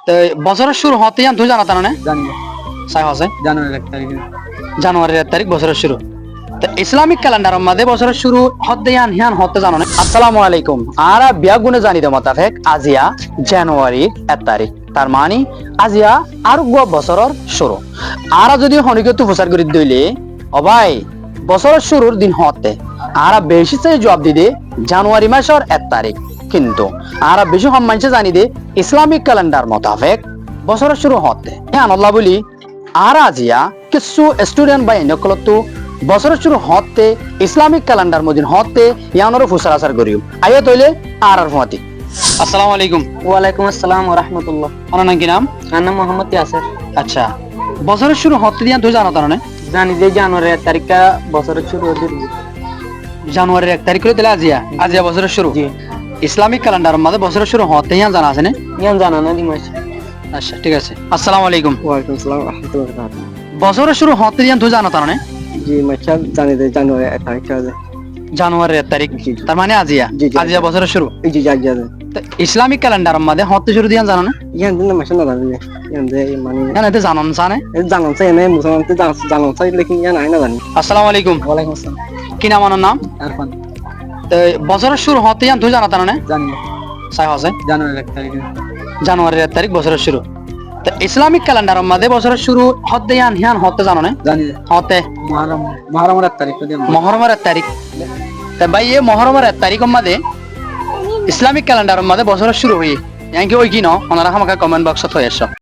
তো বছরের শুরু হতে তুই জানা তার মানে জানি না। সাই হসে জানুয়ারির 1 তারিখে। জানুয়ারির 1 তারিখ বছরের শুরু। তো ইসলামিক ক্যালেন্ডারের মধ্যে বছরের শুরু হতে হিয়ান হতে জানো না। আসসালামু আলাইকুম। আর বিয়া গুনে জানি দে মোতাবেক আজিয়া জানুয়ারি 1 তারিখ, তার মানে আজিয়া আর বছরের শুরু। আর যদি হনিকে তু প্রচার করে দইলে ও ভাই বছরের শুরুর দিন হতে আর বেশি চেয়ে জবাব দিদে জানুয়ারি মাসের 1 তারিখ, কিন্তু আর বেশি সম্মানছে জানি দে ইসলামিক ক্যালেন্ডার মোতাবেক বছরের শুরু হতে হ্যাঁ আল্লাহ বলি। আর আজিয়া কিছু স্টুডেন্ট বা এনকলতো বছরের শুরু হতে ইসলামিক ক্যালেন্ডার মদিন হতে ইয়ানোর ফুসার আসার করিও আইয়া তইলে আর ফতি। আসসালামু আলাইকুম। ওয়ালাইকুম আসসালাম ওয়া রাহমাতুল্লাহ। আপনার নাম কি নাম? আমার নাম মোহাম্মদ ইয়াসির। আচ্ছা, বছরের শুরু হতে দিয়া তুই জানো তার মানে জানি যে জানুয়ারির 1 তারিখটা বছরের শুরু দিন। জানুয়ারির 1 তারিখ করে দিলে আজিয়া আজিয়া বছরের শুরু। জি। ইসলামিক ক্যালেন্ডার মধ্যে বছরের শুরু হতে ইয়া জানা আছে না? ইয়ান জানা না দিমাস। আচ্ছা ঠিক আছে। আসসালামু আলাইকুম। ওয়ালাইকুম আসসালাম ওয়া রাহমাতুল্লাহি ওয়া বারাকাতুহু। বছরের শুরু হতে দিয়া তুই জানো তার মানে জি মাশা জানি যে জানুয়ারির 1 তারিখটা জানুয়ারির 1 তারিখ, জি, জি। তার মানে আজিয়া জি, জি। আজিয়া বছরের শুরু। এই যে জানি জানি। তো ইসলামিক ক্যালেন্ডার মধ্যে হতে শুরু দিয়া জানো না? ইয়ান দিন মাশা না জানি। ইয়ান যে মানে কেন এতে জানো না জানে? জানান চাই না মুসলমানতে জানান চাই লেকিন ইয়ান আইনা জানি। আসসালামু আলাইকুম। ওয়ালাইকুম আসসালাম। কি নাম আপনার নাম? আরফান। তো বছরের শুরু হতে তুই জানো তার মানে জানি না। সাই হসে জানুয়ারির 1 তারিখে। জানুয়ারির 1 তারিখ বছরের শুরু। তো ইসলামিক ক্যালেন্ডারের মধ্যে বছরের শুরু হতে হিয়ান হতে জানো না? জানি না। হতে মহরমের 1 তারিখ দিন। মহরমের 1 তারিখ। তো ভাই এই মহরমের 1 তারিখের মধ্যে ইসলামিক ক্যালেন্ডারের মধ্যে বছরের শুরু হই ইয়াঙ্কি ওই কি ন ওনারা আমাকে কমেন্ট বক্সত হয়ে এসো।